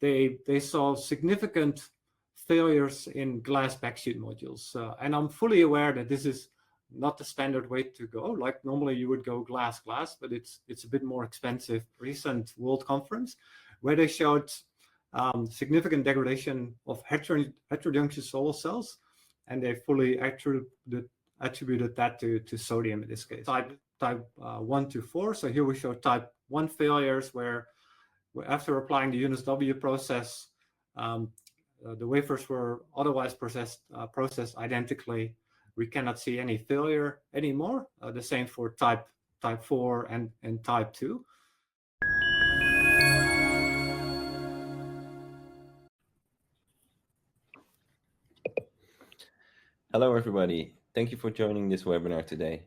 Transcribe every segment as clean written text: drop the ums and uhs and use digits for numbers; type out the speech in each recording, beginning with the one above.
they saw significant failures in glass backsheet modules. And I'm fully aware that this is not the standard way to go. Like normally you would go glass, but it's a bit more expensive. Recent World Conference where they showed significant degradation of heterojunction solar cells, and they fully attributed that to sodium in this case. Type 1 to 4. So here we show type 1 failures where after applying the UNSW process, the wafers were otherwise processed identically. We cannot see any failure anymore. The same for type 4 and type 2. Hello, everybody. Thank you for joining this webinar today.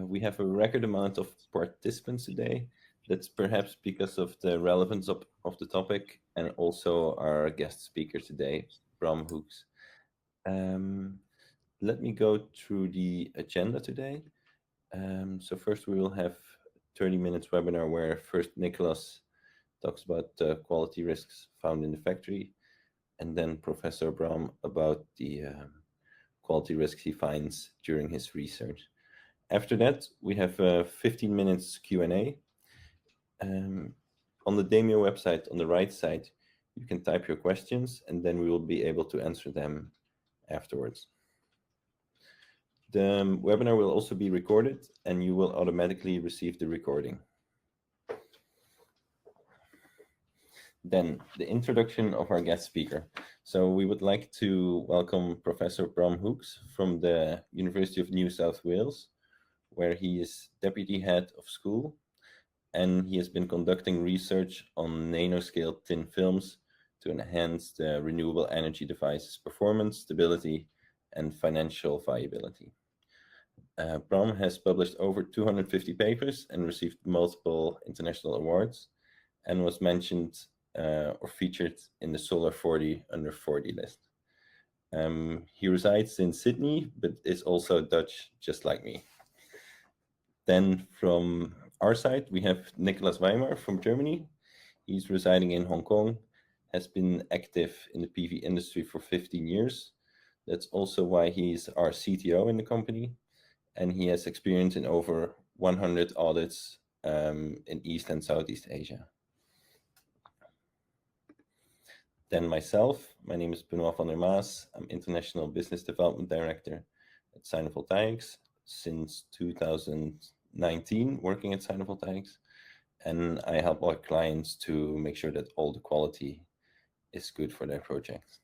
We have a record amount of participants today. That's perhaps because of the relevance of the topic and also our guest speaker today, Bram Hoeks. Let me go through the agenda today. So first we will have 30 minutes webinar where first Nicholas talks about quality risks found in the factory, and then Professor Bram about the quality risks he finds during his research. After that, we have 15 minutes Q&A. On the Demio website on the right side, you can type your questions and then we will be able to answer them afterwards. The webinar will also be recorded and you will automatically receive the recording. Then the introduction of our guest speaker. So we would like to welcome Professor Bram Hoeks from the University of New South Wales, where he is deputy head of school, and he has been conducting research on nanoscale thin films to enhance the renewable energy devices' performance, stability, and financial viability. Bram has published over 250 papers and received multiple international awards, and was mentioned or featured in the Solar 40 under 40 list. He resides in Sydney, but is also Dutch, just like me. Then from our side, we have Nicholas Weimar from Germany. He's residing in Hong Kong, has been active in the PV industry for 15 years. That's also why he's our CTO in the company. And he has experience in over 100 audits in East and Southeast Asia. Then myself, my name is Benoit van der Maas. I'm International Business Development Director at Sinovoltaics since 2019, working at Sinovoltaics. And I help our clients to make sure that all the quality is good for their projects.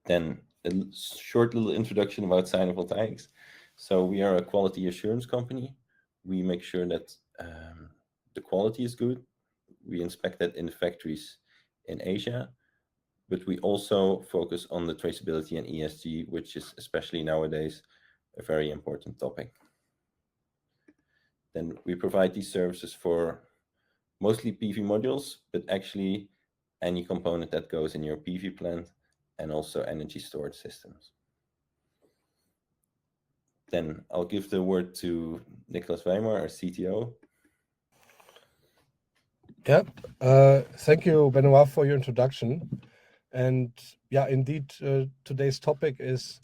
Then a short little introduction about Sinovoltaics. So we are a quality assurance company. We make sure that the quality is good. We inspect that in the factories in Asia, but we also focus on the traceability and ESG, which is especially nowadays a very important topic. Then we provide these services for mostly PV modules, but actually any component that goes in your PV plant and also energy storage systems. Then I'll give the word to Nicholas Weimar, our CTO. Yeah, thank you, Benoit, for your introduction. And yeah, indeed, today's topic is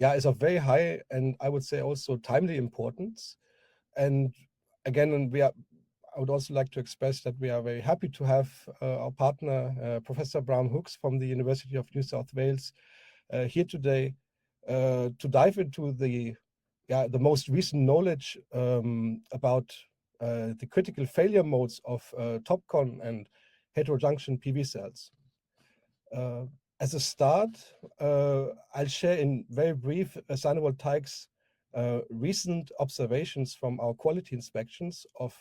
of very high and I would say also timely importance. And again, I would also like to express that we are very happy to have our partner, Professor Bram Hoeks from the University of New South Wales, here today to dive into the most recent knowledge about the critical failure modes of TopCon and heterojunction PV cells. As a start, I'll share in very brief Sinovoltaics' recent observations from our quality inspections of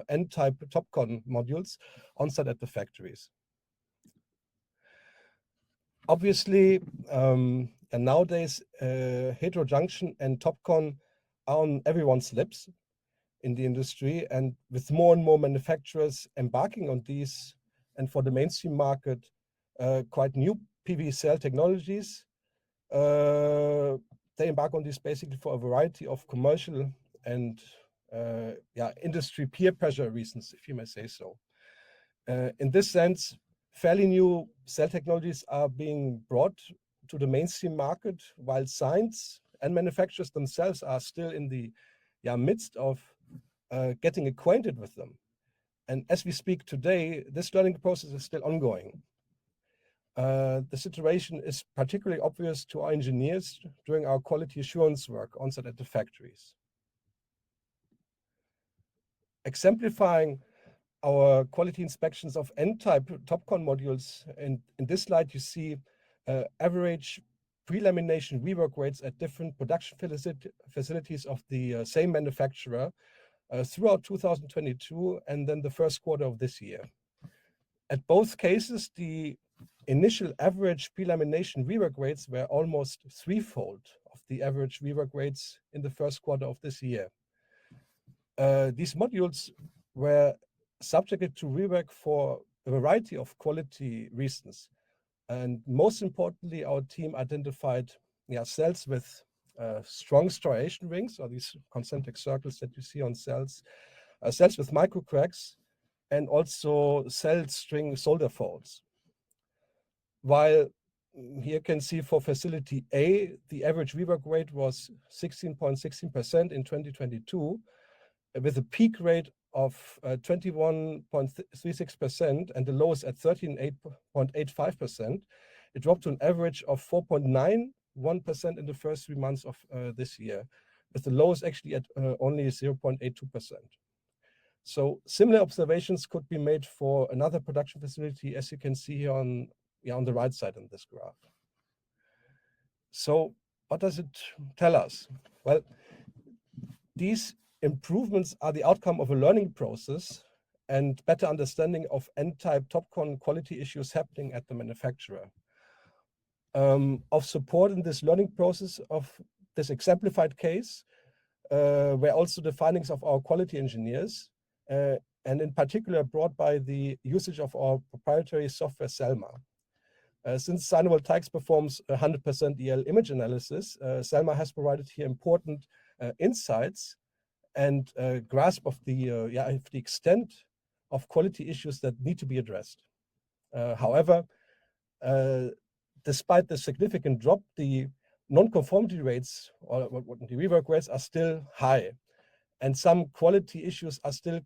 N-type TopCon modules on site at the factories. Obviously, and nowadays, heterojunction and TopCon are on everyone's lips in the industry, and with more and more manufacturers embarking on these, and for the mainstream market, quite new PV cell technologies, they embark on this basically for a variety of commercial and industry peer pressure reasons, if you may say so. In this sense, fairly new cell technologies are being brought to the mainstream market, while science and manufacturers themselves are still in the midst of getting acquainted with them. And as we speak today, this learning process is still ongoing. The situation is particularly obvious to our engineers during our quality assurance work on site at the factories. Exemplifying our quality inspections of N-type TopCon modules, and in this slide you see average pre-lamination rework rates at different production facilities of the same manufacturer throughout 2022 and then the first quarter of this year. At both cases, the initial average pre-lamination rework rates were almost threefold of the average rework rates in the first quarter of this year. These modules were subjected to rework for a variety of quality reasons. And most importantly, our team identified cells with strong striation rings, or these concentric circles that you see on cells, cells with microcracks, and also cell string solder faults. While here you can see for facility A, the average rework rate was 16.16% in 2022, with a peak rate of 21.36% and the lowest at 13.85%. It dropped to an average of 4.91% in the first 3 months of this year, with the lowest actually at only 0.82%. So similar observations could be made for another production facility, as you can see here on the right side in this graph. So what does it tell us? Well, these improvements are the outcome of a learning process and better understanding of N-type TopCon quality issues happening at the manufacturer. Of support in this learning process of this exemplified case were also the findings of our quality engineers, and in particular brought by the usage of our proprietary software Selma. Since Sinovoltaics performs 100% EL image analysis, Selma has provided here important insights and grasp of the extent of quality issues that need to be addressed. However, despite the significant drop, the non-conformity rates or the rework rates are still high, and some quality issues are still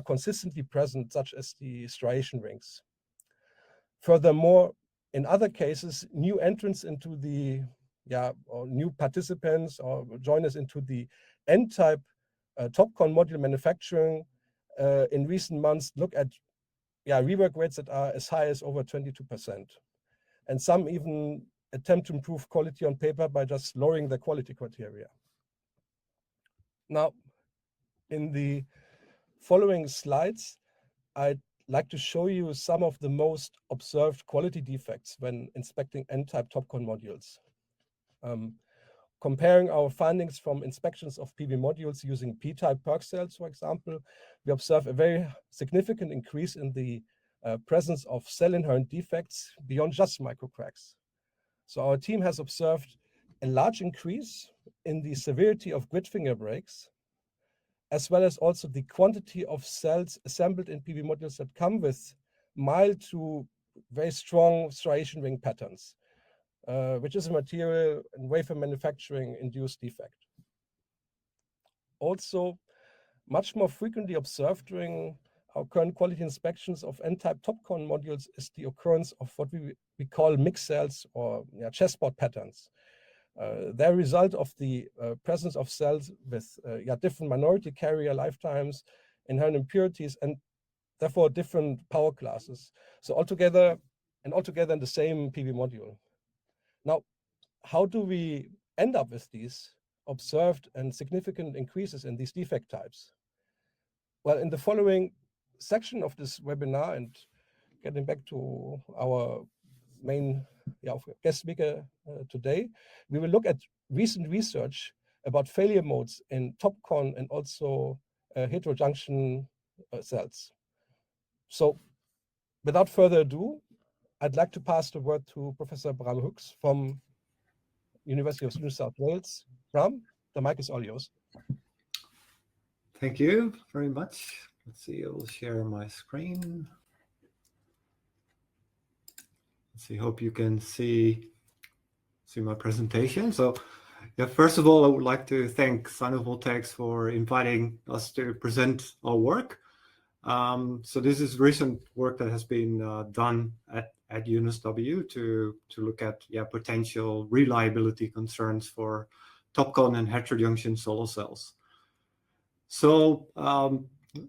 consistently present, such as the striation rings. Furthermore, in other cases, new entrants into the or new participants or joiners into the N-type TopCon module manufacturing in recent months look at rework rates that are as high as over 22%. And some even attempt to improve quality on paper by just lowering the quality criteria. Now, in the following slides, I'd like to show you some of the most observed quality defects when inspecting N-type TopCon modules. Comparing our findings from inspections of PV modules using P-type PERC cells, for example, we observe a very significant increase in the presence of cell-inherent defects beyond just microcracks. So our team has observed a large increase in the severity of grid finger breaks, as well as also the quantity of cells assembled in PV modules that come with mild to very strong striation ring patterns, which is a material and wafer manufacturing induced defect. Also, much more frequently observed during our current quality inspections of N-type TopCon modules is the occurrence of what we call mixed cells or chessboard patterns. They're a result of the presence of cells with different minority carrier lifetimes, inherent impurities, and therefore different power classes. So altogether in the same PV module. Now, how do we end up with these observed and significant increases in these defect types? Well, in the following section of this webinar, and getting back to our main guest speaker today, we will look at recent research about failure modes in TopCon and also heterojunction cells. So without further ado, I'd like to pass the word to Professor Bram Hooks from University of New South Wales. Bram, the mic is all yours. Thank you very much. Let's see, I will share my screen. see, hope you can see my presentation. So yeah, first of all, I would like to thank Sinovoltaics for inviting us to present our work. So this is recent work that has been done at UNSW to look at potential reliability concerns for TopCon and heterojunction solar cells. So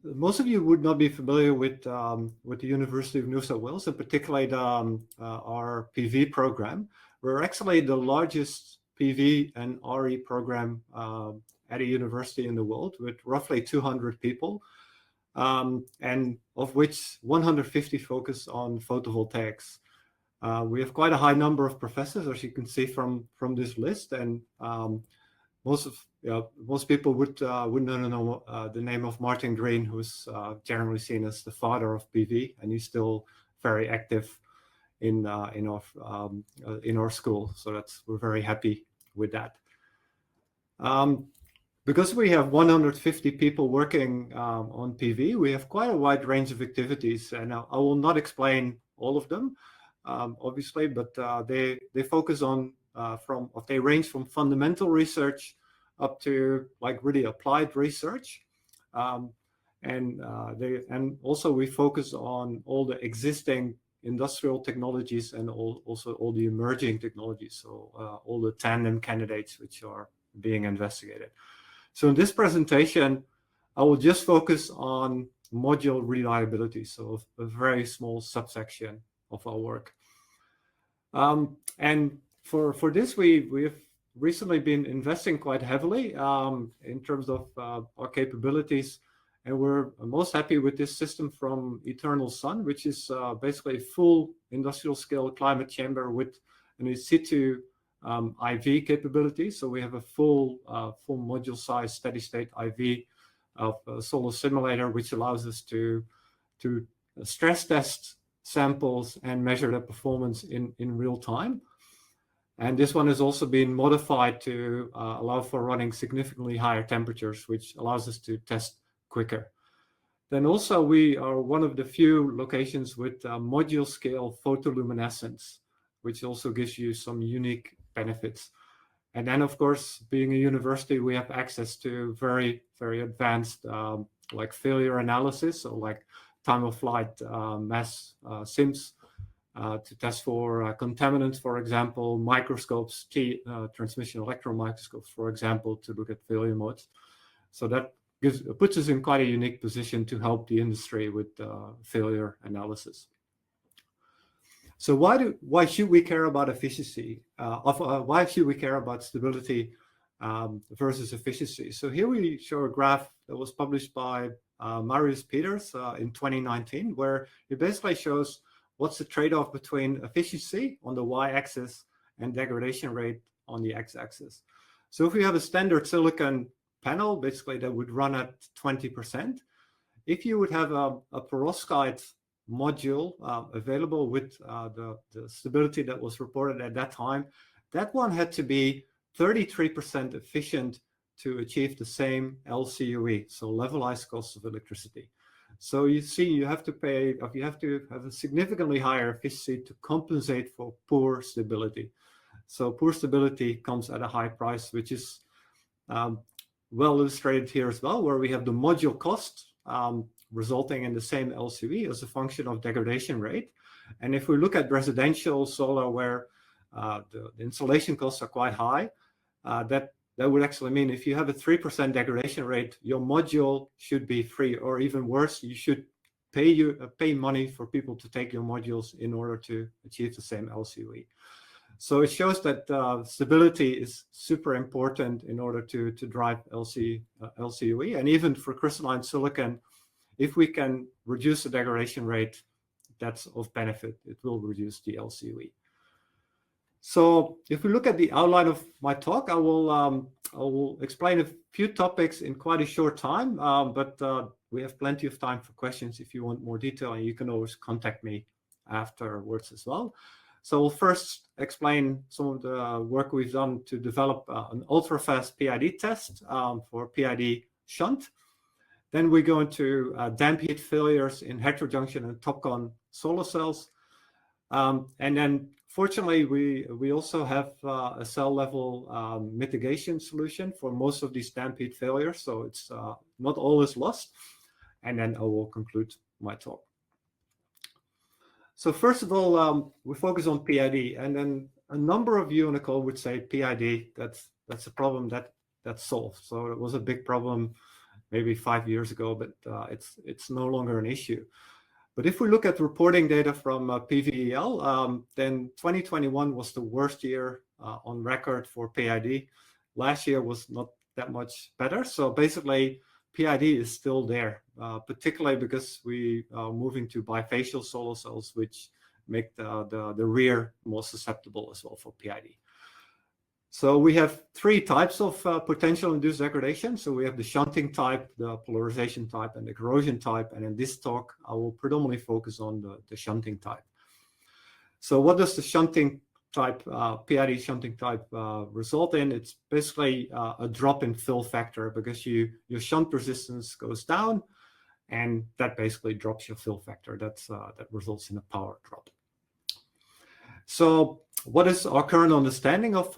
most of you would not be familiar with the University of New South Wales, and particularly our PV program. We're actually the largest PV and RE program at a university in the world, with roughly 200 people, and of which 150 focus on photovoltaics. We have quite a high number of professors, as you can see from this list, and most people would know the name of Martin Green, who's generally seen as the father of PV, and he's still very active in our school. So we're very happy with that. Because we have 150 people working on PV, we have quite a wide range of activities, and I will not explain all of them, obviously, but they focus on they range from fundamental research up to like really applied research, and also we focus on all the existing industrial technologies and also all the emerging technologies, so all the tandem candidates which are being investigated. So in this presentation, I will just focus on module reliability, so a very small subsection of our work. And for this, we have recently been investing quite heavily in terms of our capabilities, and we're most happy with this system from Eternal Sun, which is basically a full industrial scale climate chamber with an in situ IV capability. So we have a full module size steady state IV of a solar simulator, which allows us to stress test samples and measure the performance in real time. And this one has also been modified to allow for running significantly higher temperatures, which allows us to test quicker. Then also we are one of the few locations with module scale photoluminescence, which also gives you some unique benefits. And then, of course, being a university, we have access to very, very advanced like failure analysis, so like time of flight mass SIMS to test for contaminants, for example, microscopes, transmission electron microscopes, for example, to look at failure modes. So that puts us in quite a unique position to help the industry with failure analysis. So why should we care about efficiency? Why should we care about stability versus efficiency? So here we show a graph that was published by Marius Peters in 2019, where it basically shows what's the trade-off between efficiency on the y-axis and degradation rate on the x-axis. So if we have a standard silicon panel, basically that would run at 20%. If you would have a perovskite module available with the stability that was reported at that time, that one had to be 33% efficient to achieve the same LCOE, so levelized cost of electricity. So you see, you have to have a significantly higher efficiency to compensate for poor stability. So poor stability comes at a high price, which is well illustrated here as well, where we have the module cost resulting in the same LCOE as a function of degradation rate. And if we look at residential solar where the installation costs are quite high, that would actually mean if you have a 3% degradation rate, your module should be free, or even worse, you should pay money for people to take your modules in order to achieve the same LCOE. So it shows that stability is super important in order to drive LCOE. And even for crystalline silicon, if we can reduce the degradation rate, that's of benefit. It will reduce the LCOE. So if we look at the outline of my talk, I will explain a few topics in quite a short time, but we have plenty of time for questions if you want more detail, and you can always contact me afterwards as well. So we'll first explain some of the work we've done to develop an ultrafast PID test for PID shunt. Then we go into damp heat failures in heterojunction and TopCon solar cells. And then fortunately, we also have a cell level mitigation solution for most of these stampede failures. So it's not all is lost. And then I will conclude my talk. So first of all, we focus on PID, and then a number of you on the call would say PID, that's a problem that's solved. So it was a big problem maybe 5 years ago, but it's no longer an issue. But if we look at reporting data from PVEL, then 2021 was the worst year on record for PID. Last year was not that much better. So basically, PID is still there, particularly because we are moving to bifacial solar cells, which make the rear more susceptible as well for PID. So we have 3 types of potential induced degradation. So we have the shunting type, the polarization type, and the corrosion type. And in this talk, I will predominantly focus on the shunting type. So what does the shunting type, PID shunting type result in? It's basically a drop in fill factor because your shunt resistance goes down, and that basically drops your fill factor. That results in a power drop. So what is our current understanding of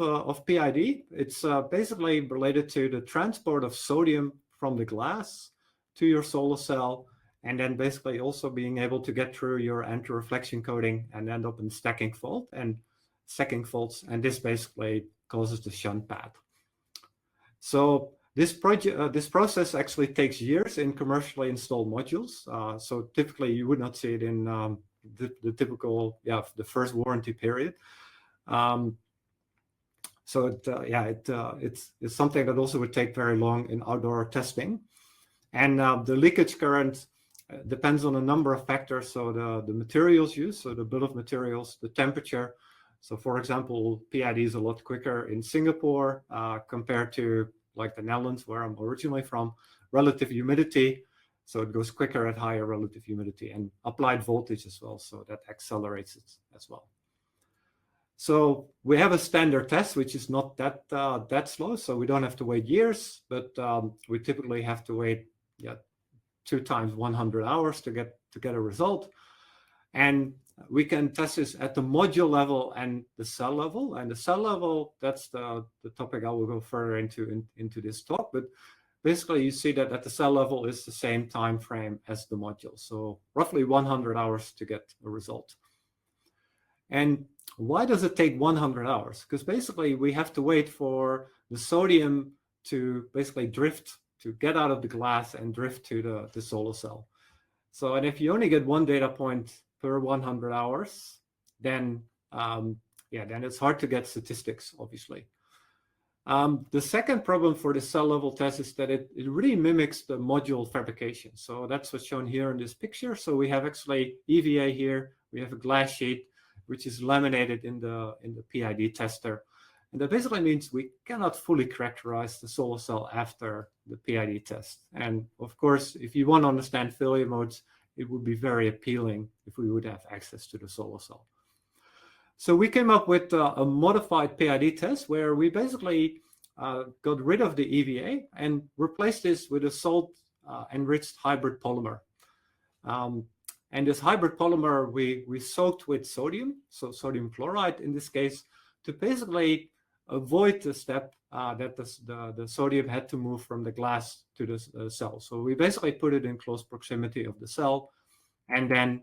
PID? It's basically related to the transport of sodium from the glass to your solar cell, and then basically also being able to get through your anti-reflection coating and end up in stacking fault and stacking faults, and this basically causes the shunt path. So this process actually takes years in commercially installed modules. So typically you would not see it in the typical, the first warranty period. So it's something that also would take very long in outdoor testing. And the leakage current depends on a number of factors. So the materials used, so the bill of materials, the temperature. So for example, PID is a lot quicker in Singapore compared to like the Netherlands, where I'm originally from. Relative humidity, so it goes quicker at higher relative humidity, and applied voltage as well, so that accelerates it as well. So we have a standard test, which is not that slow, so we don't have to wait years, but we typically have to wait 2 times 100 hours to get a result. And we can test this at the module level and the cell level. And the cell level, that's the topic I will go further into this talk. But basically, you see that at the cell level is the same time frame as the module. So roughly 100 hours to get a result. And why does it take 100 hours? Because basically, we have to wait for the sodium to basically drift, to get out of the glass and drift to the solar cell. So, and if you only get 1 data point per 100 hours, then then it's hard to get statistics, obviously. The second problem for the cell level test is that it really mimics the module fabrication. So that's what's shown here in this picture. So we have actually EVA here. We have a glass sheet, which is laminated in the PID tester. And that basically means we cannot fully characterize the solar cell after the PID test. And of course, if you want to understand failure modes, it would be very appealing if we would have access to the solar cell. So we came up with a modified PID test where we basically got rid of the EVA and replaced this with a salt-enriched hybrid polymer. And this hybrid polymer we soaked with sodium, so sodium chloride in this case, to basically avoid the step that the sodium had to move from the glass to the cell. So we basically put it in close proximity of the cell, and then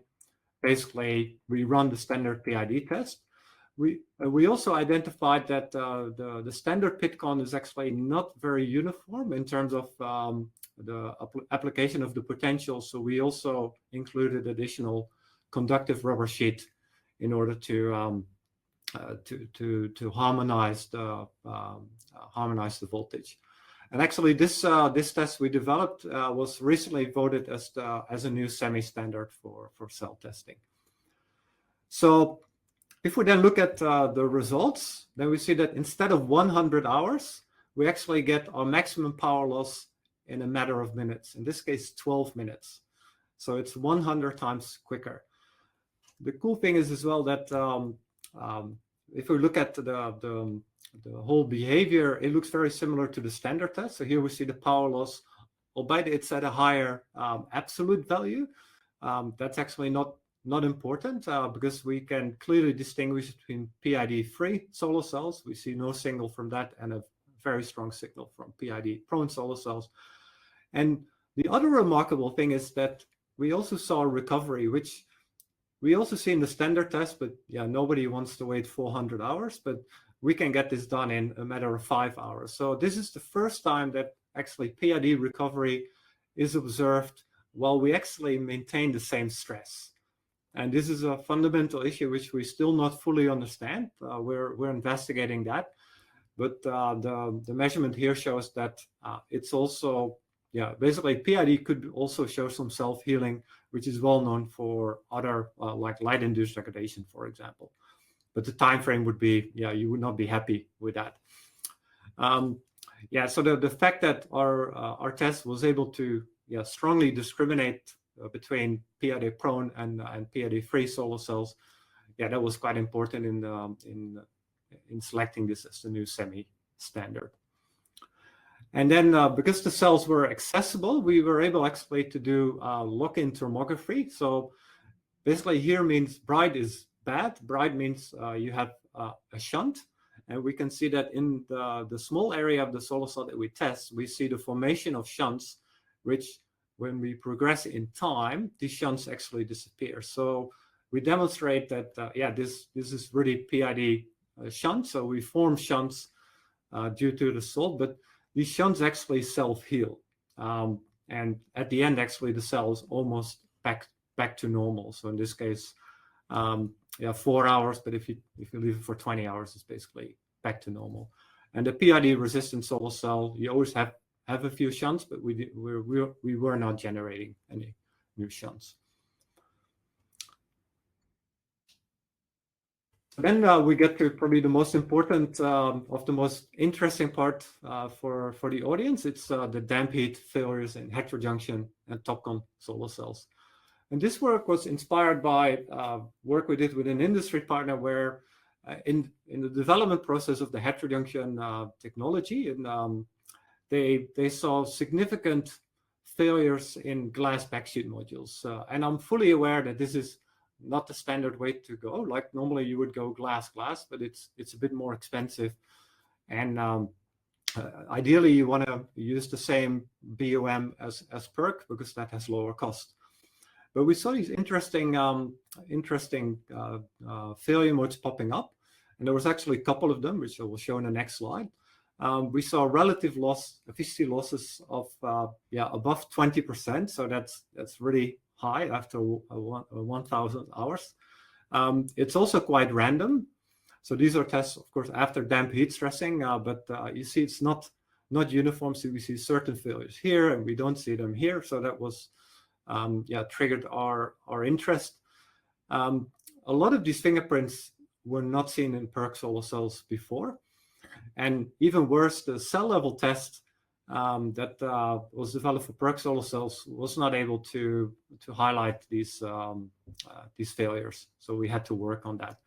basically we run the standard PID test. We also identified that the standard PIDCon is actually not very uniform in terms of the application of the potential. So we also included additional conductive rubber sheet in order to harmonize the voltage. And actually, this test we developed was recently voted as a new semi-standard for cell testing. So if we then look at the results, then we see that instead of 100 hours, we actually get our maximum power loss in a matter of minutes. In this case, 12 minutes. So it's 100 times quicker. The cool thing is as well that if we look at the whole behavior, it looks very similar to the standard test. So here we see the power loss, albeit it's at a higher absolute value. That's actually not not important because we can clearly distinguish between PID-free solar cells. We see no signal from that and a very strong signal from PID-prone solar cells. And the other remarkable thing is that we also saw recovery, which we also see in the standard test, but yeah, nobody wants to wait 400 hours, but we can get this done in a matter of 5 hours. So this is the first time that actually PID recovery is observed while we actually maintain the same stress. And this is a fundamental issue which we still not fully understand. We're investigating that, but the measurement here shows that it's also, yeah, basically PID could also show some self-healing, which is well known for other like light-induced degradation, for example. But the time frame would be, yeah, you would not be happy with that. Yeah, so the fact that our test was able to, yeah, strongly discriminate between PID-prone and PID-free solar cells, yeah, that was quite important in selecting this as the new semi-standard. And then because the cells were accessible, we were able actually to do lock-in thermography. So basically here means bright is bad. Bright means you have a shunt. And we can see that in the small area of the solar cell that we test, we see the formation of shunts, which when we progress in time, these shunts actually disappear. So we demonstrate that, yeah, this is really PID shunt. So we form shunts due to the salt, but these shunts actually self-heal. And at the end, actually, the cell is almost back to normal. So in this case, yeah, 4 hours, but if you leave it for 20 hours, it's basically back to normal. And the PID-resistant solar cell, you always have a few shunts, but we were not generating any new shunts. Then we get to probably the most important of the most interesting part for the audience. It's the damp heat failures in heterojunction and TopCon solar cells. And this work was inspired by work we did with an industry partner where in the development process of the heterojunction technology, and they saw significant failures in glass backsheet modules. And I'm fully aware that this is not the standard way to go. Like normally you would go glass, but it's a bit more expensive. And ideally you want to use the same BOM as PERC because that has lower cost. But we saw these interesting failure modes popping up. And there was actually a couple of them, which I will show in the next slide. We saw relative efficiency losses of above 20%. So that's really high after 1,000 hours. It's also quite random. So these are tests, of course, after damp heat stressing, but you see it's not uniform. So we see certain failures here and we don't see them here. So that was triggered our interest. A lot of these fingerprints were not seen in PERC solar cells before. And even worse, the cell level test that was developed for PERC solar cells was not able to highlight these failures. So we had to work on that.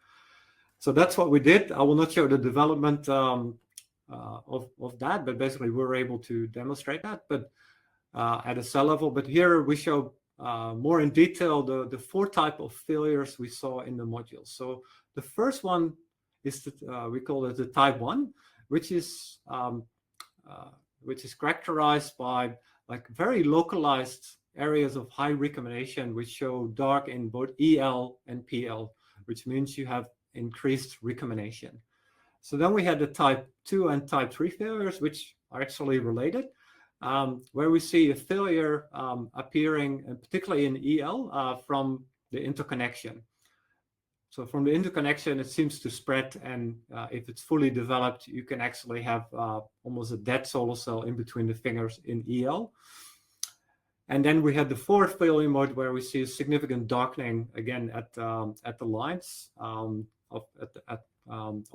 So that's what we did. I will not show the development of that, but basically we were able to demonstrate that, but at a cell level. But here we show more in detail the 4 types of failures we saw in the modules. So the first one is we call it the type 1, which is characterized by like very localized areas of high recombination, which show dark in both EL and PL, which means you have increased recombination. So then we had the type 2 and type 3 failures, which are actually related, where we see a failure appearing, particularly in EL, from the interconnection. So from the interconnection, it seems to spread, and if it's fully developed, you can actually have almost a dead solar cell in between the fingers in EL. And then we had the 4th failure mode, where we see a significant darkening again at the lines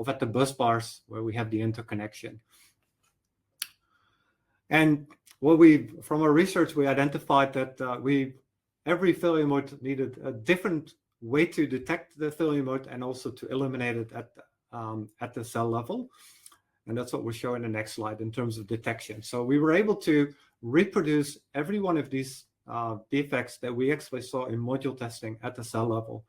at the bus bars where we have the interconnection. And from our research, we identified that every failure mode needed a different way to detect the failure mode and also to eliminate it at the cell level. And that's what we'll show in the next slide in terms of detection. So we were able to reproduce every one of these defects that we actually saw in module testing at the cell level.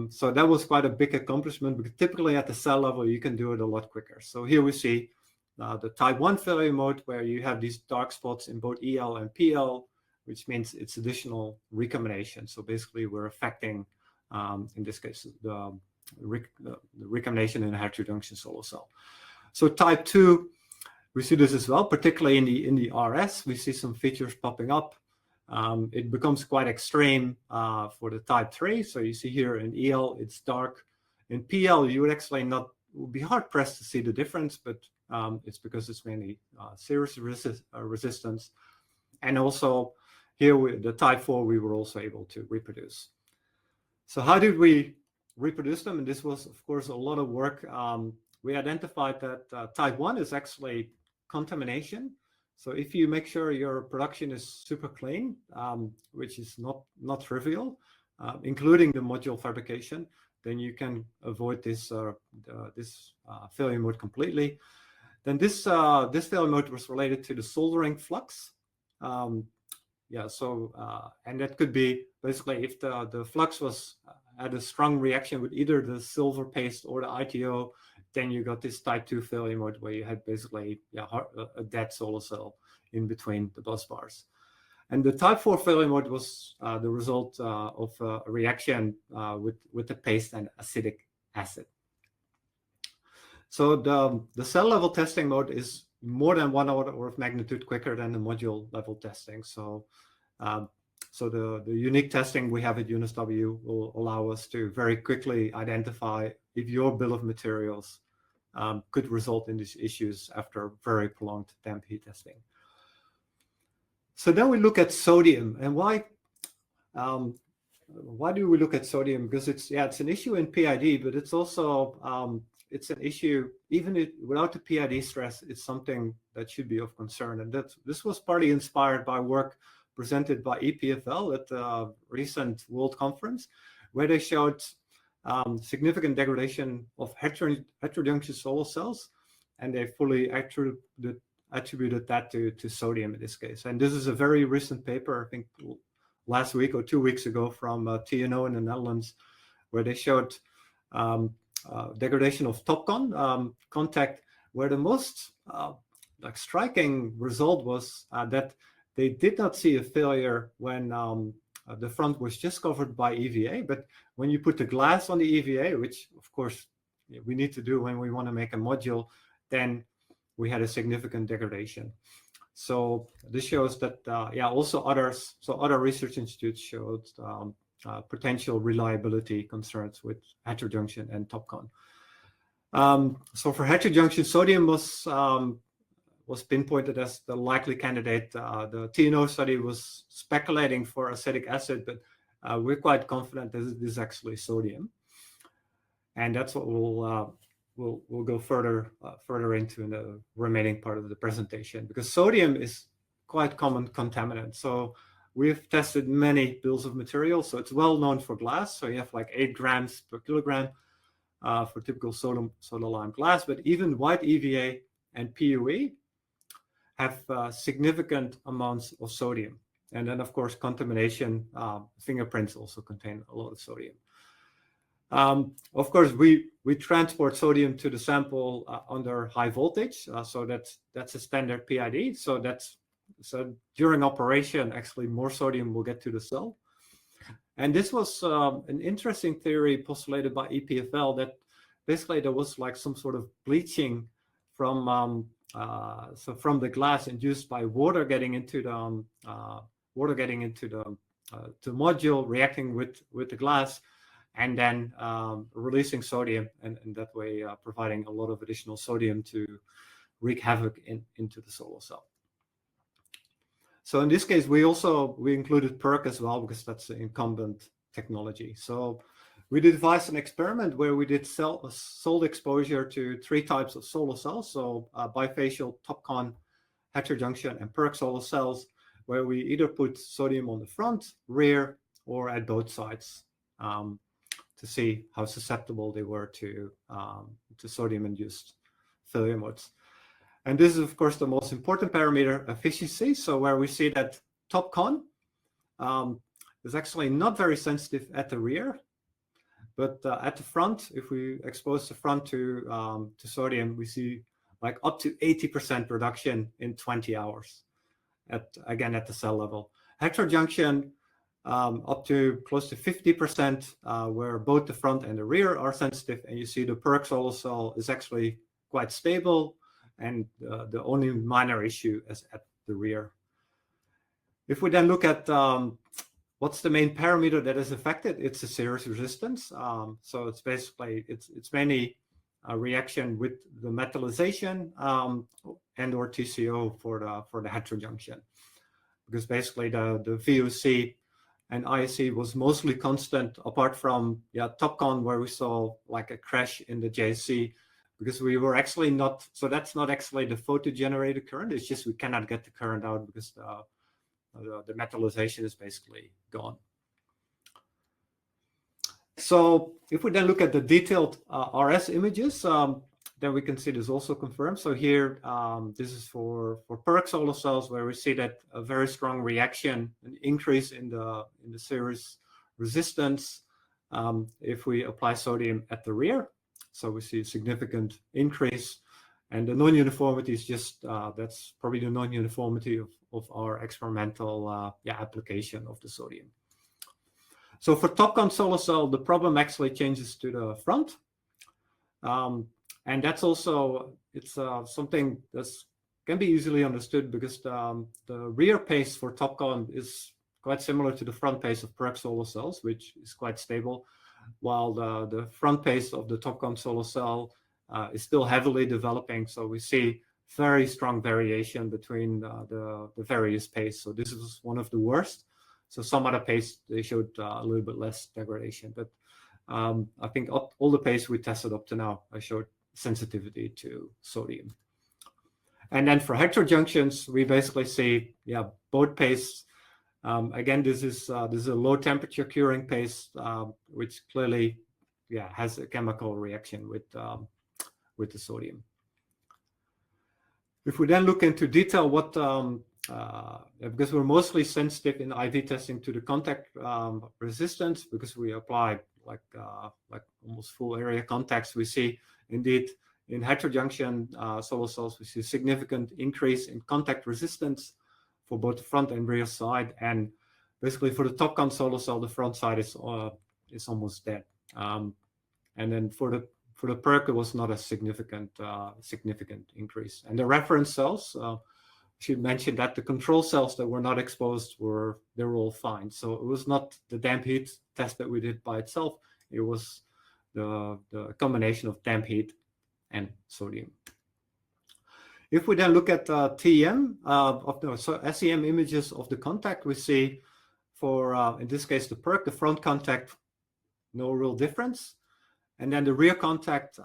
So that was quite a big accomplishment, because typically at the cell level, you can do it a lot quicker. So here we see the type 1 failure mode, where you have these dark spots in both EL and PL, which means it's additional recombination. So basically, we're affecting, in this case, the recombination in a heterojunction solar cell. So type 2, we see this as well, particularly in the RS. We see some features popping up. It becomes quite extreme for the type 3. So you see here in EL, it's dark. In PL, you would actually would be hard pressed to see the difference, but it's because it's mainly series resistance. And also here, the type 4, we were also able to reproduce. So how did we reproduce them? And this was, of course, a lot of work. We identified that type 1 is actually contamination. So if you make sure your production is super clean, which is not trivial, including the module fabrication, then you can avoid this failure mode completely. Then this failure mode was related to the soldering flux. And that could be basically if the flux had a strong reaction with either the silver paste or the ITO, then you got this type 2 failure mode, where you had basically a dead solar cell in between the bus bars. And the type 4 failure mode was the result of a reaction with the paste and acidic acid. So the cell level testing mode is more than 1 order of magnitude quicker than the module level testing. So the unique testing we have at UNSW will allow us to very quickly identify if your bill of materials could result in these issues after very prolonged damp heat testing. So then we look at sodium, and why do we look at sodium? Because it's an issue in PID, but it's also it's an issue even without the PID stress. It's something that should be of concern, and this was partly inspired by work presented by EPFL at the recent World Conference, where they showed significant degradation of heterojunction solar cells, and they fully attributed that to sodium in this case. And this is a very recent paper, I think last week or 2 weeks ago, from TNO in the Netherlands, where they showed degradation of TopCon contact, where the most striking result was that they did not see a failure when the front was just covered by EVA, but when you put the glass on the EVA, which of course we need to do when we want to make a module, then we had a significant degradation. So this shows that also other research institutes showed potential reliability concerns with heterojunction and TopCon. So for heterojunction, sodium was pinpointed as the likely candidate. The TNO study was speculating for acetic acid, but we're quite confident that this is actually sodium, and that's what we'll go further into in the remaining part of the presentation, because sodium is quite common contaminant. So we've tested many bills of materials, so it's well known for glass. So you have like 8 grams per kilogram for typical soda lime glass, but even white EVA and PUE have significant amounts of sodium. And then, of course, contamination fingerprints also contain a lot of sodium. Of course, we transport sodium to the sample under high voltage, so that's a standard PID. So during operation, actually more sodium will get to the cell. And this was an interesting theory postulated by EPFL, that basically there was like some sort of bleaching from the glass induced by water getting into the module, reacting with the glass, and then releasing sodium, and that way providing a lot of additional sodium to wreak havoc into the solar cell. So in this case, we included PERC as well, because that's the incumbent technology. So we devised an experiment where we did sold exposure to 3 types of solar cells, so bifacial, TopCon, heterojunction, and PERC solar cells, where we either put sodium on the front, rear, or at both sides, to see how susceptible they were to sodium-induced failure modes. And this is, of course, the most important parameter, efficiency. So where we see that TopCon is actually not very sensitive at the rear, but at the front, if we expose the front to sodium, we see like up to 80% reduction in 20 hours, again at the cell level. Heterojunction, up to close to 50%, where both the front and the rear are sensitive, and you see the PERC solar cell is actually quite stable, and the only minor issue is at the rear. If we then look at what's the main parameter that is affected, it's the series resistance. So it's basically, it's mainly a reaction with the metallization and or TCO for the heterojunction, because basically the VOC and IC was mostly constant, apart from TopCon, where we saw like a crash in the JC, because we were actually not, so that's not actually the photo-generated current, it's just we cannot get the current out because the metallization is basically gone. So if we then look at the detailed RS images, then we can see this also confirmed. So here, this is for PERC solar cells, where we see that a very strong reaction, an increase in the series resistance if we apply sodium at the rear. So we see a significant increase, and the non-uniformity is just, that's probably the non-uniformity of our experimental application of the sodium. So for TopCon solar cell, the problem actually changes to the front. And that's also, it's something that can be easily understood, because the rear pace for TopCon is quite similar to the front pace of PERC solar cells, which is quite stable, while the front pace of the TopCon solar cell is still heavily developing. So we see very strong variation between the various pace. So this is one of the worst. So some other pace, they showed a little bit less degradation, but I think all the pace we tested up to now, I showed sensitivity to sodium. And then for heterojunctions, we basically see, both pace. Again, this is a low temperature curing pace, which clearly, has a chemical reaction with the sodium. If we then look into detail, what because we're mostly sensitive in IV testing to the contact resistance, because we apply like almost full area contacts, we see indeed in heterojunction solar cells, we see a significant increase in contact resistance for both the front and rear side. And basically for the TopCon solar cell, the front side is almost dead. And then for the PERC, it was not a significant increase. And the reference cells, should mention that the control cells that were not exposed they were all fine. So it was not the damp heat test that we did by itself. It was the combination of damp heat and sodium. If we then look at TEM SEM images of the contact, we see for in this case the PERC, the front contact, no real difference, and then the rear contact,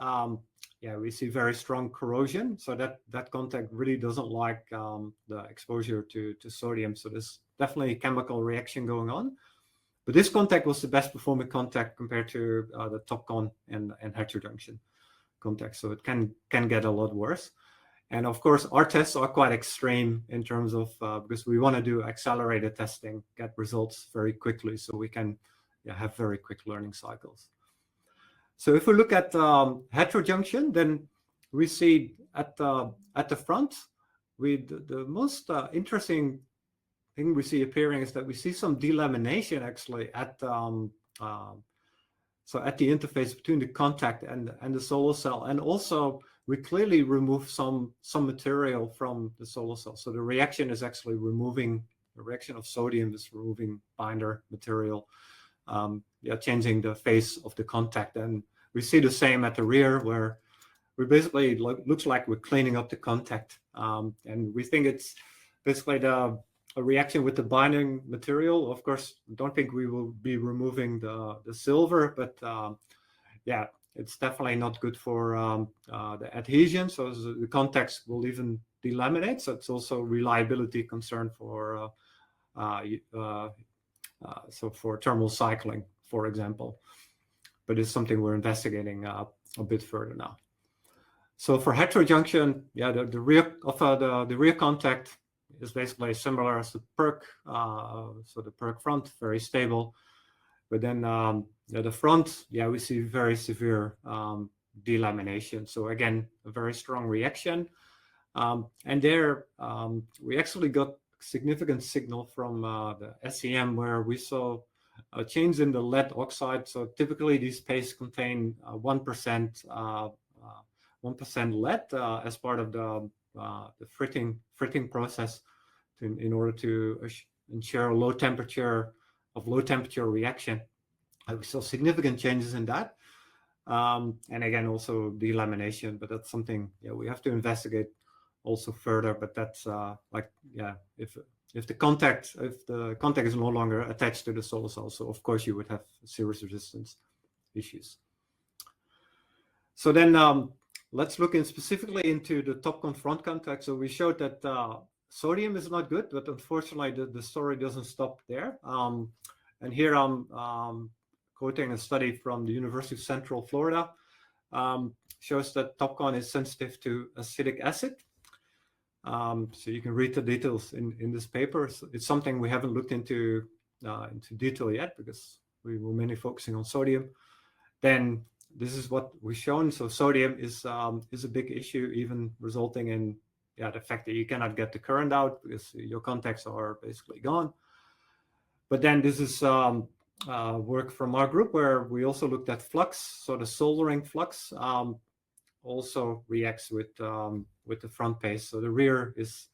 we see very strong corrosion. So that contact really doesn't like the exposure to sodium. So there's definitely a chemical reaction going on. But this contact was the best performing contact compared to the TopCon and heterojunction contact. So it can get a lot worse. And of course, our tests are quite extreme in terms of, because we want to do accelerated testing, get results very quickly, so we can have very quick learning cycles. So if we look at heterojunction, then we see at the front, the most interesting thing we see appearing is that we see some delamination actually at the interface between the contact and the solar cell, and also we clearly remove some material from the solar cell. So the reaction is actually removing, the reaction of sodium is removing binder material, changing the face of the contact. And we see the same at the rear, where we basically looks like we're cleaning up the contact. And we think it's basically a reaction with the binding material. Of course, don't think we will be removing the silver, but it's definitely not good for the adhesion. So the contacts will even delaminate. So it's also a reliability concern for for thermal cycling, for example. But it's something we're investigating a bit further now. So for heterojunction, the rear contact, is basically similar as the PERC. So the PERC front, very stable. But then the front, we see very severe delamination. So again, a very strong reaction. And there we actually got significant signal from the SEM where we saw a change in the lead oxide. So typically these pastes contain 1% lead as part of the fritting process in order to ensure low temperature reaction. We saw significant changes in that. And again, also delamination, but that's something we have to investigate also further. But that's if the contact is no longer attached to the solar cell, so of course you would have serious resistance issues. So then let's look specifically into the TopCon front contact. So we showed that sodium is not good, but unfortunately the story doesn't stop there. And here I'm quoting a study from the University of Central Florida. Shows that TopCon is sensitive to acetic acid. So you can read the details in this paper. So it's something we haven't looked into detail yet because we were mainly focusing on sodium. Then this is what we've shown. So sodium is a big issue, even resulting in the fact that you cannot get the current out because your contacts are basically gone. But then this is work from our group where we also looked at flux. So the soldering flux also reacts with the front paste. So the rear is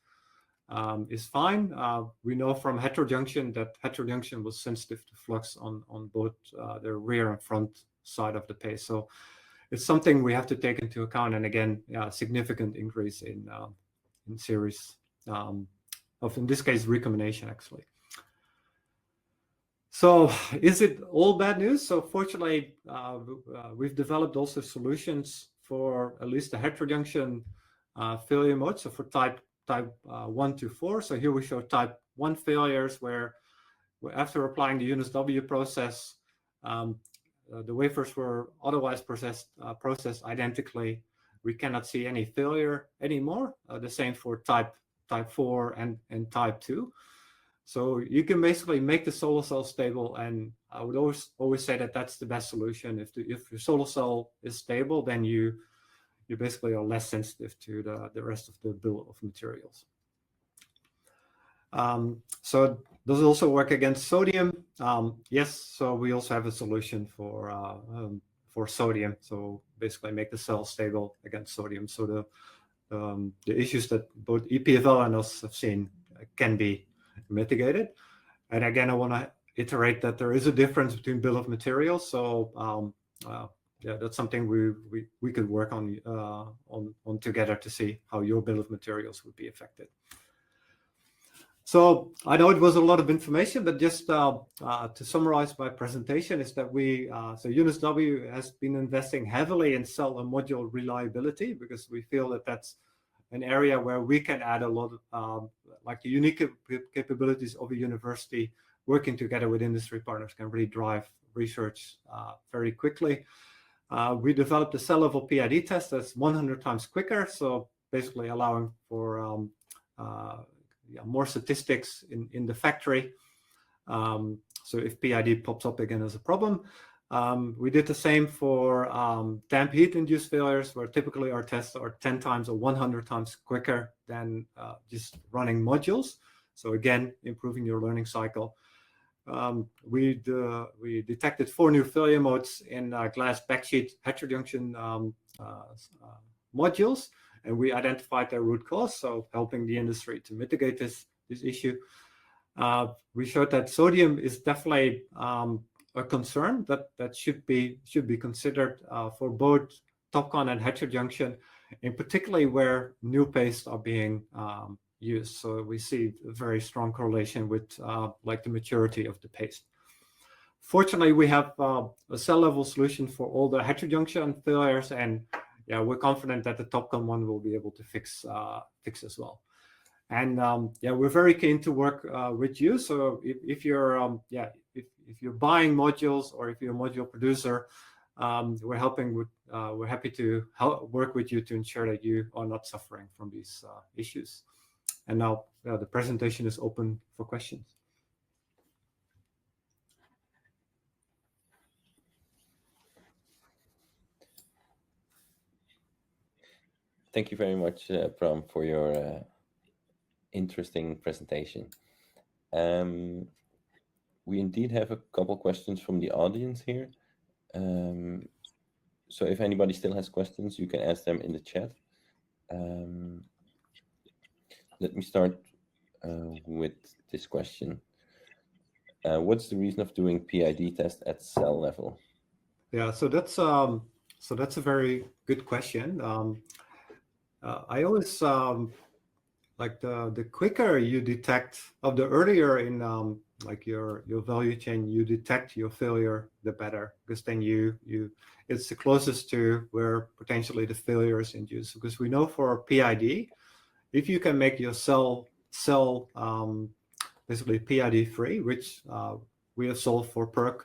fine. We know from heterojunction that heterojunction was sensitive to flux on both the rear and front side of the paste. So it's something we have to take into account. And again, significant increase in series of, in this case, recombination actually. So is it all bad news? So fortunately, we've developed also solutions for at least the heterojunction failure mode. So for type 1 to 4. So here we show type 1 failures where after applying the UNSW process, the wafers were otherwise processed identically. We cannot see any failure anymore. The same for type 4 and type 2. So you can basically make the solar cell stable, and I would always say that that's the best solution. If your solar cell is stable, then you basically are less sensitive to the rest of the bill of materials. So does it also work against sodium? Yes. So we also have a solution for sodium. So basically make the cell stable against sodium. So the issues that both EPFL and us have seen can be mitigated. And again, I want to iterate that there is a difference between bill of materials. So that's something we could work on together to see how your bill of materials would be affected. So I know it was a lot of information, but just to summarize my presentation is that so UNSW has been investing heavily in cell and module reliability because we feel that that's an area where we can add a lot of like the unique capabilities of a university working together with industry partners can really drive research very quickly. We developed a cell level PID test that's 100 times quicker. So basically allowing for more statistics in the factory. So if PID pops up again as a problem. We did the same for damp heat-induced failures, where typically our tests are 10 times or 100 times quicker than just running modules. So again, improving your learning cycle. We detected 4 new failure modes in glass backsheet heterojunction modules, and we identified their root cause, so helping the industry to mitigate this issue. We showed that sodium is definitely a concern that should be considered for both TopCon and heterojunction, and particularly where new pastes are being used. So we see a very strong correlation with like the maturity of the paste. Fortunately, we have a cell level solution for all the heterojunction failures, and we're confident that the TopCon one will be able to fix as well. And we're very keen to work with you. So if you're if you're buying modules or if you're a module producer, we're happy to work with you to ensure that you are not suffering from these issues. And now the presentation is open for questions. Thank you very much, Bram, for your interesting presentation. We indeed have a couple questions from the audience here. So if anybody still has questions, you can ask them in the chat. Let me start with this question. What's the reason of doing PID test at cell level? Yeah, so that's a very good question. I always like the quicker you detect, of the earlier in like your value chain you detect your failure, the better, because then it's the closest to where potentially the failure is induced. Because we know for PID, if you can make your cell basically PID free, which we have solved for PERC,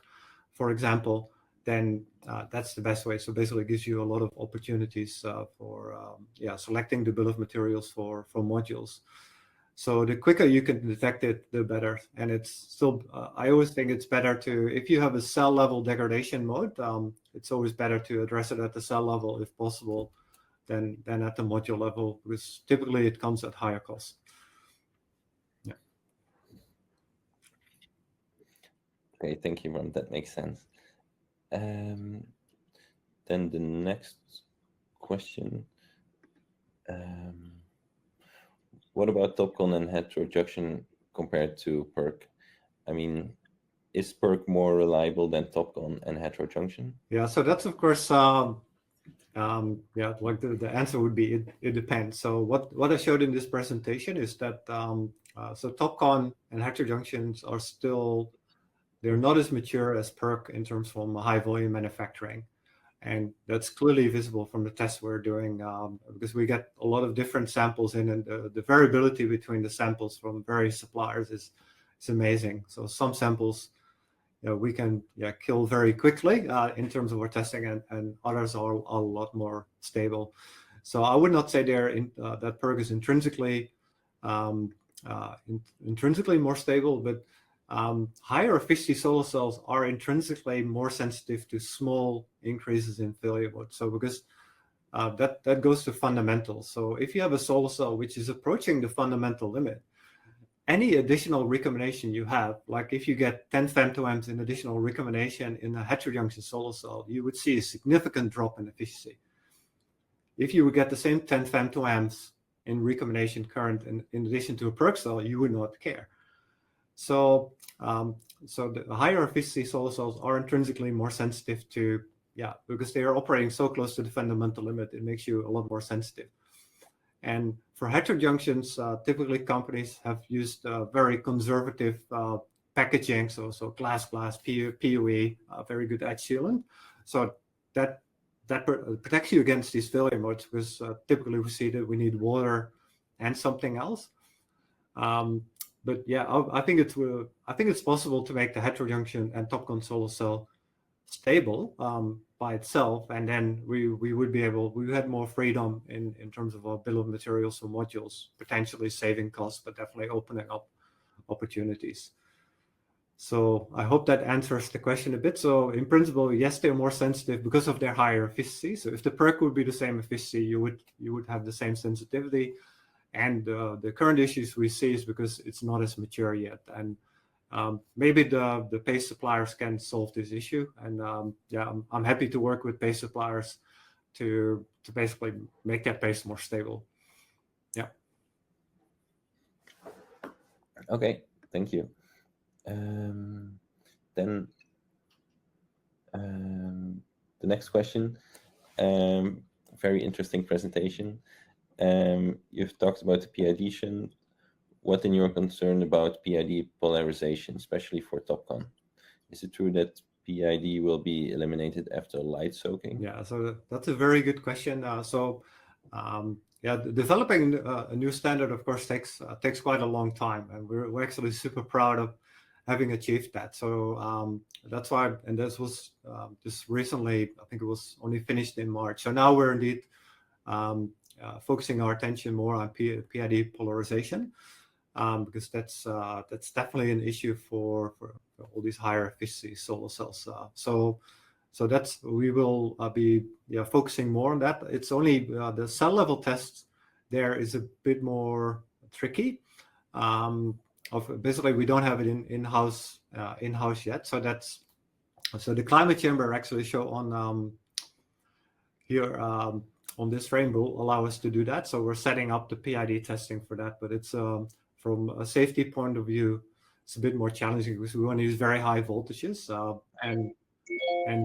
for example, then that's the best way. So basically it gives you a lot of opportunities for selecting the bill of materials for modules. So the quicker you can detect it, the better. And it's still, I always think it's better to, if you have a cell level degradation mode, it's always better to address it at the cell level if possible than at the module level, because typically it comes at higher cost. Yeah. Okay, thank you, Ron. That makes sense. Then the next question. What about TopCon and heterojunction compared to PERC? I mean, is PERC more reliable than TopCon and heterojunction? Yeah, so that's of course, like the answer would be it depends. So what I showed in this presentation is that so TopCon and heterojunctions are still, they're not as mature as PERC in terms from high volume manufacturing. And that's clearly visible from the tests we're doing because we get a lot of different samples in, and the variability between the samples from various suppliers is amazing. So some samples we can kill very quickly in terms of our testing, and others are a lot more stable. So I would not say that PERC is intrinsically more stable, but higher efficiency solar cells are intrinsically more sensitive to small increases in failure mode. So because that goes to fundamentals. So if you have a solar cell which is approaching the fundamental limit, any additional recombination you have, like if you get 10 femtoamps in additional recombination in a heterojunction solar cell, you would see a significant drop in efficiency. If you would get the same 10 femtoamps in recombination current in addition to a PERC cell, you would not care. So the higher efficiency solar cells are intrinsically more sensitive to, because they are operating so close to the fundamental limit, it makes you a lot more sensitive. And for heterojunctions, typically companies have used very conservative packaging, so glass, PUE, very good edge sealant. So that protects you against these failure modes, because typically we see that we need water and something else. But yeah, I think it's possible to make the heterojunction and TopCon solar cell stable by itself, and then we had more freedom in terms of our bill of materials for modules, potentially saving costs, but definitely opening up opportunities. So I hope that answers the question a bit. So in principle, yes, they're more sensitive because of their higher efficiency. So if the PERC would be the same efficiency, you would have the same sensitivity. And the current issues we see is because it's not as mature yet. And maybe the paste suppliers can solve this issue. And I'm happy to work with paste suppliers to basically make that paste more stable. Yeah. Okay, thank you. Then the next question, very interesting presentation. You've talked about the PID shunt. What in your concern about PID polarization, especially for TopCon? Is it true that PID will be eliminated after light soaking? Yeah, so that's a very good question. Developing a new standard, of course, takes quite a long time, and we're actually super proud of having achieved that. So that's why, and this was just recently, I think it was only finished in March. So now we're indeed focusing our attention more on PID polarization, because that's definitely an issue for all these higher efficiency solar cells. So that's, we will be focusing more on that. It's only the cell level test there is a bit more tricky. Basically, we don't have it in-house yet. So the climate chamber actually show on here on this frame will allow us to do that. So we're setting up the PID testing for that, but it's from a safety point of view, it's a bit more challenging because we want to use very high voltages, and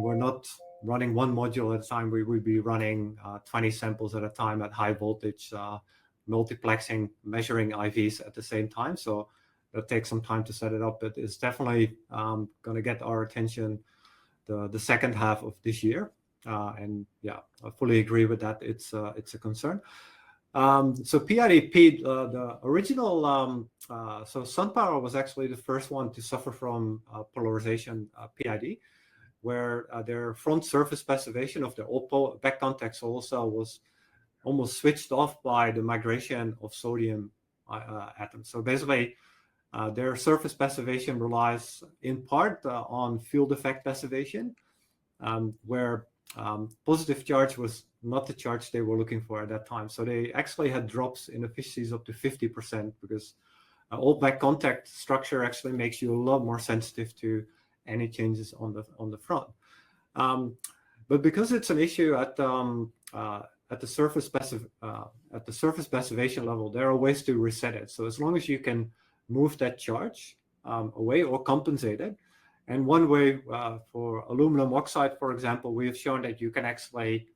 we're not running one module at a time. We would be running 20 samples at a time at high voltage, multiplexing, measuring IVs at the same time. So that takes some time to set it up, but it's definitely going to get our attention the second half of this year. And yeah, I fully agree with that. It's a concern. So PID, the original, so SunPower was actually the first one to suffer from polarization PID, where their front surface specification of their old back contact solar cell was almost switched off by the migration of sodium atoms. So basically, their surface passivation relies in part on field effect passivation, where positive charge was not the charge they were looking for at that time. So they actually had drops in efficiencies up to 50%, because all back contact structure actually makes you a lot more sensitive to any changes on the front. But because it's an issue at the surface passivation level, there are ways to reset it. So as long as you can move that charge away or compensate it. And one way for aluminum oxide, for example, we have shown that you can actually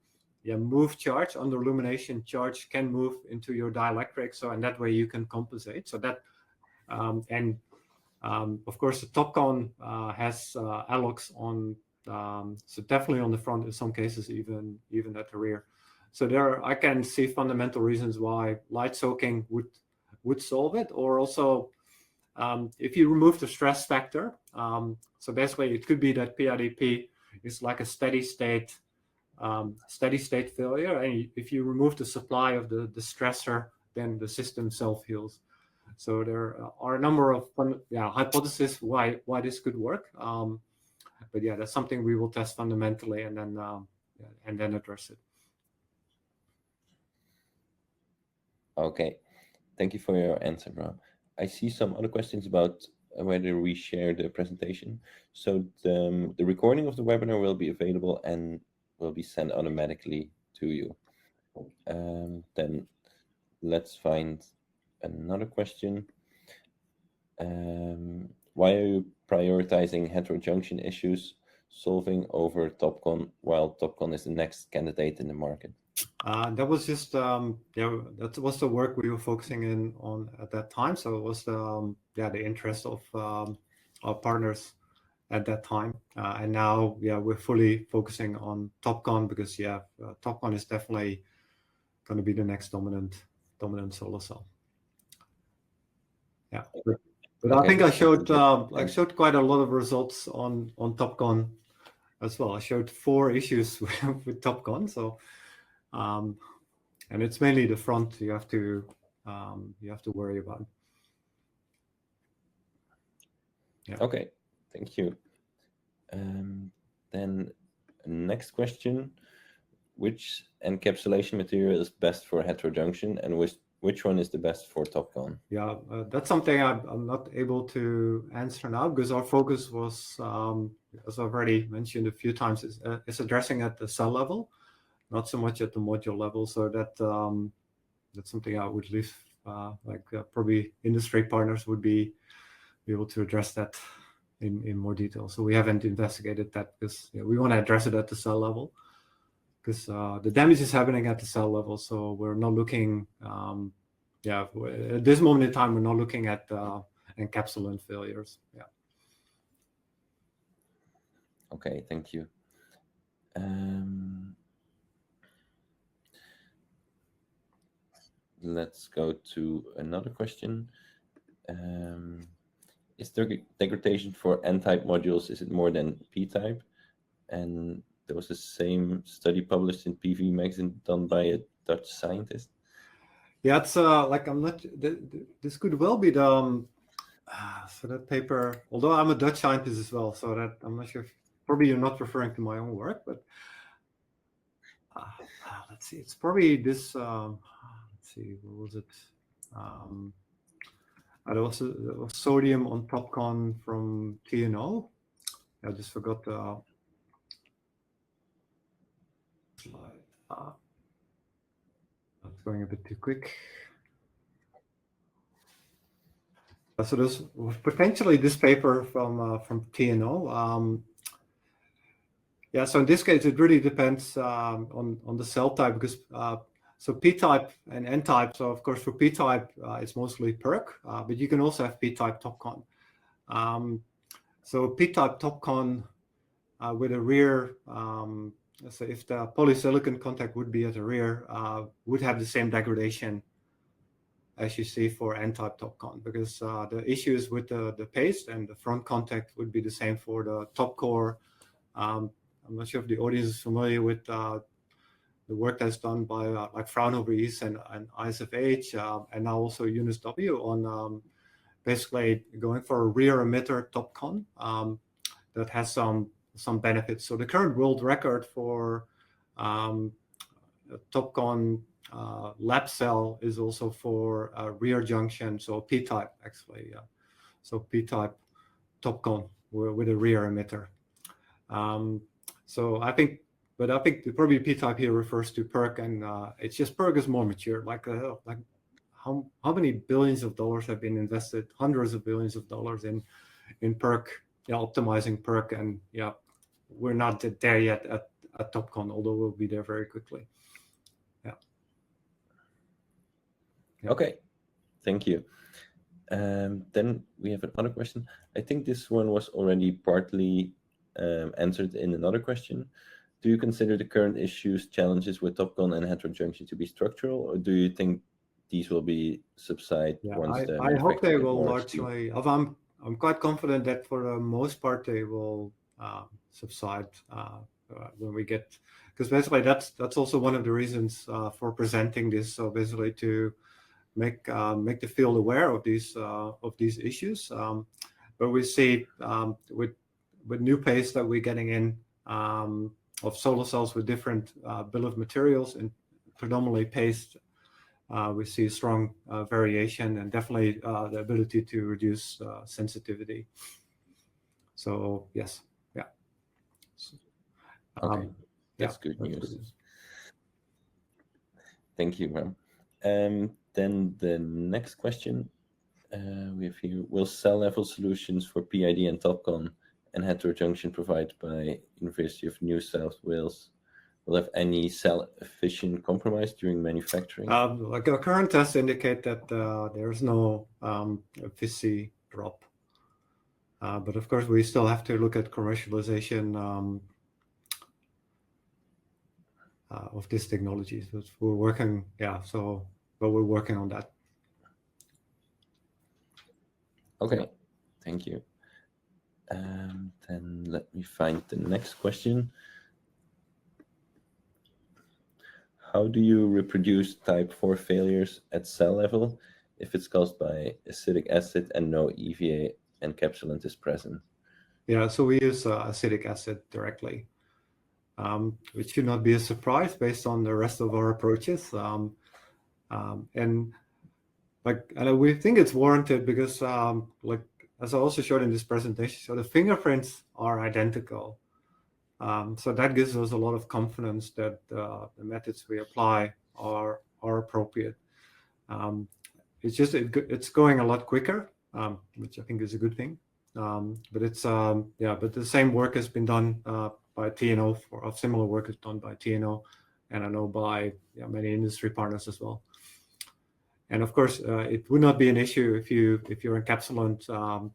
move charge under illumination. Charge can move into your dielectric, so and that way you can compensate. So that of course the TopCon has ALOX on, so definitely on the front in some cases, even at the rear. So there I can see fundamental reasons why light soaking would solve it, or also if you remove the stress factor. So basically, it could be that PIDP is like a steady state failure, and if you remove the supply of the stressor, then the system self-heals. So there are a number of hypotheses why this could work. But yeah, that's something we will test fundamentally and then address it. Okay, thank you for your answer, Bram. I see some other questions about whether we share the presentation. So the recording of the webinar will be available and will be sent automatically to you. Then let's find another question. Why are you prioritizing heterojunction issues solving over TopCon while TopCon is the next candidate in the market? That was just that was the work we were focusing in on at that time. So it was the interest of our partners at that time, and now we're fully focusing on TopCon, because TopCon is definitely going to be the next dominant solar cell. Yeah, but okay. I think I showed quite a lot of results on TopCon as well. I showed 4 issues with TopCon, so. And it's mainly the front you have to worry about. Yeah. Okay, thank you. Then next question: which encapsulation material is best for heterojunction, and which one is the best for TopCon? Yeah, that's something I'm not able to answer now, because our focus was, as I've already mentioned a few times, is addressing at the cell level, not so much at the module level. So that's something I would leave, probably industry partners would be able to address that in more detail. So we haven't investigated that, because we want to address it at the cell level, because the damage is happening at the cell level. So we're not looking, at this moment in time, we're not looking at encapsulant failures. Yeah. Okay, thank you. Let's go to another question. Is there degradation for N-type modules? Is it more than P-type? And there was the same study published in PV magazine done by a Dutch scientist. Yeah, it's like I'm not. This could well be the so that paper. Although I'm a Dutch scientist as well, so that I'm not sure. Probably you're not referring to my own work, but let's see. It's probably this. Let's see. What was it? There was sodium on TopCon from TNO. I just forgot the slide. It's going a bit too quick. So there's potentially this paper from TNO. Yeah, so in this case, it really depends on the cell type, because so P-type and N-type. So of course for P-type, it's mostly PERC, but you can also have P-type TopCon. So P-type TopCon with a rear, so if the polysilicon contact would be at the rear, would have the same degradation as you see for N-type TopCon, because the issues with the paste and the front contact would be the same for the top core. I'm not sure if the audience is familiar with the work that's done by like Fraunhofer East and ISFH, and now also UNSW on basically going for a rear emitter TopCon that has some benefits. So the current world record for TopCon lab cell is also for rear junction, so P-type actually. So P-type TopCon with a rear emitter. So I think probably P-type here refers to PERC, and it's just PERC is more mature. Like how many billions of dollars have been invested, hundreds of billions of dollars in PERC, optimizing PERC, and we're not there yet at TopCon, although we'll be there very quickly. Okay, thank you. Then we have another question. I think this one was already partly answered in another question. Do you consider the current issues, challenges with TopCon and heterojunction to be structural, or do you think these will be subside once the I hope they will largely? I'm quite confident that for the most part they will subside when we get, because basically that's also one of the reasons for presenting this. So basically to make the field aware of these issues. But we see with new paste that we're getting in of solar cells with different bill of materials and predominantly paste, we see strong variation and definitely the ability to reduce sensitivity. So yes, okay, that's good news. Thank you, ma'am. Then the next question we have here: will cell level solutions for PID and TopCon and heterojunction provided by University of New South Wales will have any cell efficient compromise during manufacturing? Like our current tests indicate that there's no efficiency drop. But of course, we still have to look at commercialization of these technologies. We're working, but we're working on that. Okay, thank you. Then let me find the next question. How do you reproduce type 4 failures at cell level if it's caused by acetic acid and no EVA encapsulant is present? Yeah, so we use acetic acid directly, which should not be a surprise based on the rest of our approaches. And we think it's warranted because, as I also showed in this presentation, so the fingerprints are identical. So that gives us a lot of confidence that the methods we apply are appropriate. It's just it's going a lot quicker, which I think is a good thing. But it's but the same work has been done by TNO, or similar work is done by TNO, and I know by many industry partners as well. And of course, it would not be an issue if your encapsulant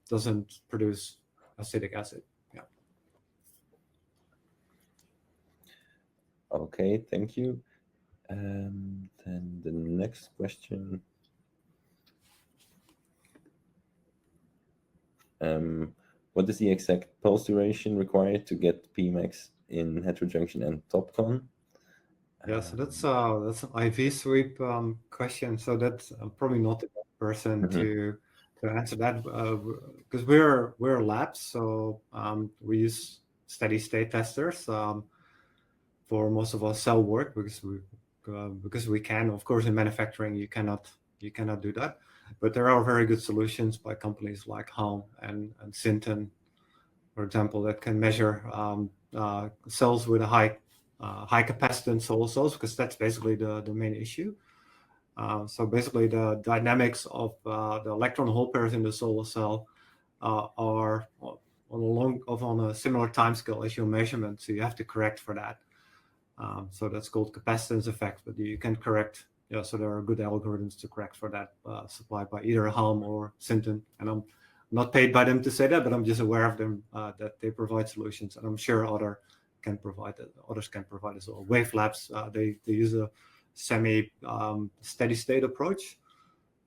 doesn't produce acetic acid. Yeah. Okay, thank you. Then the next question. What is the exact pulse duration required to get Pmax in heterojunction and TopCon? Yeah, so that's an IV sweep question. So that's probably not the best person to answer that because we're labs, so we use steady state testers for most of our cell work because we can. Of course, in manufacturing you cannot do that, but there are very good solutions by companies like Halm and Sinton, for example, that can measure cells with a high capacitance solar cells, because that's basically the main issue. So basically the dynamics of the electron hole pairs in the solar cell are on a similar time scale as your measurement, so you have to correct for that. So that's called capacitance effect, but you can correct. Yeah, so there are good algorithms to correct for that, supplied by either Halm or Sinton, and I'm not paid by them to say that, but I'm just aware of them, that they provide solutions, and I'm sure others can provide as well. Wave Labs, they use a semi steady state approach,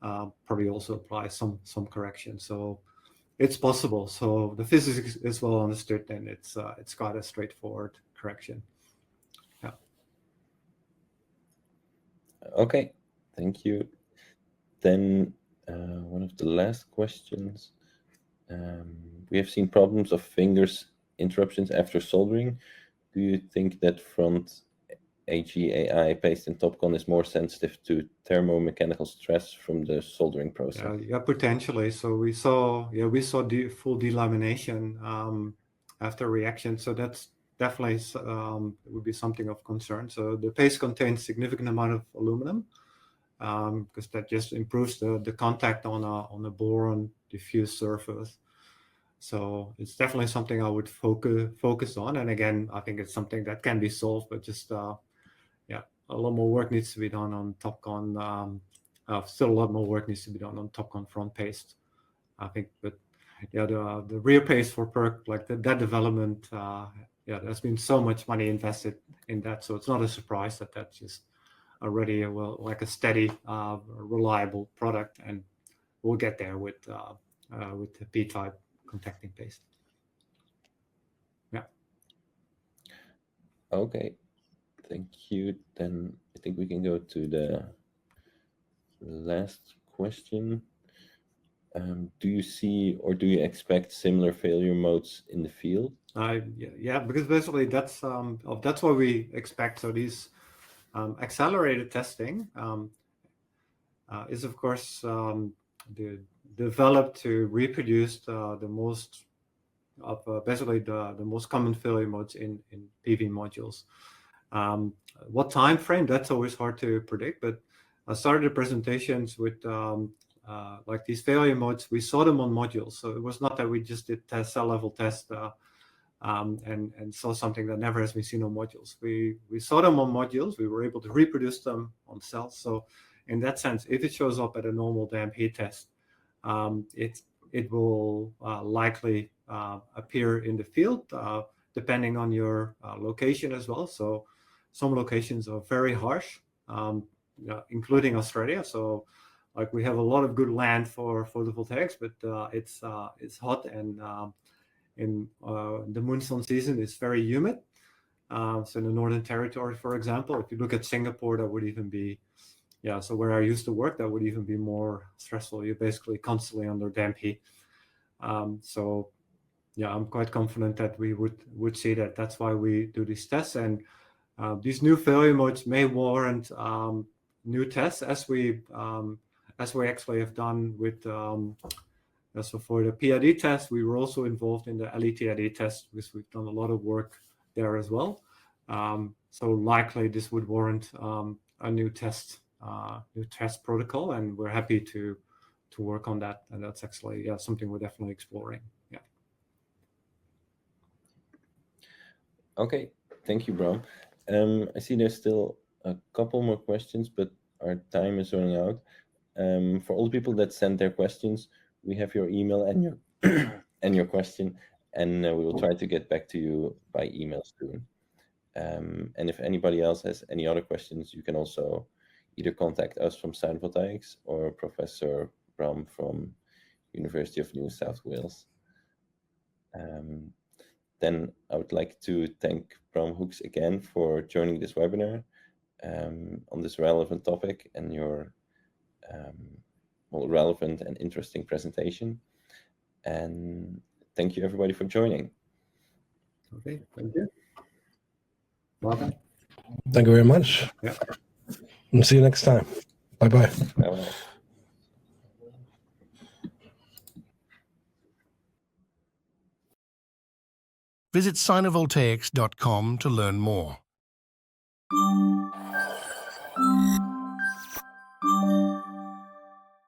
probably also apply some correction. So it's possible. So the physics is well understood, and it's quite a straightforward correction. Yeah. Okay, thank you. Then one of the last questions. We have seen problems of fingers interruptions after soldering. Do you think that front HJT paste in TopCon is more sensitive to thermomechanical stress from the soldering process? Yeah, potentially. So we saw the full delamination after reaction. So that's definitely would be something of concern. So the paste contains significant amount of aluminum, because that just improves the contact on a boron diffuse surface. So it's definitely something I would focus on. And again, I think it's something that can be solved, but just a lot more work needs to be done on TopCon. Still a lot more work needs to be done on TopCon front paste, I think. But yeah, the rear paste for PERC, like that development, there's been so much money invested in that, so it's not a surprise that that's just already like a steady, reliable product, and we'll get there with the P-type contacting paste. Yeah. Okay, thank you. Then I think we can go to the last question. Do you see or do you expect similar failure modes in the field? Yeah, because basically that's what we expect. So these accelerated testing is of course developed to reproduce the most of basically the most common failure modes in PV modules. What time frame? That's always hard to predict. But I started the presentations with like these failure modes. We saw them on modules, so it was not that we just did cell level test and saw something that never has been seen on modules. We saw them on modules. We were able to reproduce them on cells. So in that sense, if it shows up at a normal damp heat test, it will likely appear in the field, depending on your location as well. So some locations are very harsh, including Australia. So like we have a lot of good land for photovoltaics, but it's hot, and in the monsoon season it's very humid. So in the Northern Territory, for example, if you look at Singapore, that would even be, so where I used to work, that would even be more stressful. You're basically constantly under damp heat. So I'm quite confident that we would see that. That's why we do these tests, and these new failure modes may warrant new tests, as we actually have done with. So for the PID test, we were also involved in the LETID test, because we've done a lot of work there as well. So likely this would warrant a new test protocol, and we're happy to work on that. And that's actually something we're definitely exploring. Yeah. Okay, thank you, Bram. I see there's still a couple more questions, but our time is running out. For all the people that sent their questions, we have your email and your and your question, and we will try to get back to you by email soon. And if anybody else has any other questions, you can also either contact us from Sinovoltaics or Professor Bram from University of New South Wales. Then I would like to thank Bram Hoeks again for joining this webinar. on this relevant topic and your relevant and interesting presentation. And thank you everybody for joining. Okay, thank you. Welcome. Thank you very much. Yeah. And see you next time. Bye-bye. Bye-bye. Visit Sinovoltaics.com to learn more.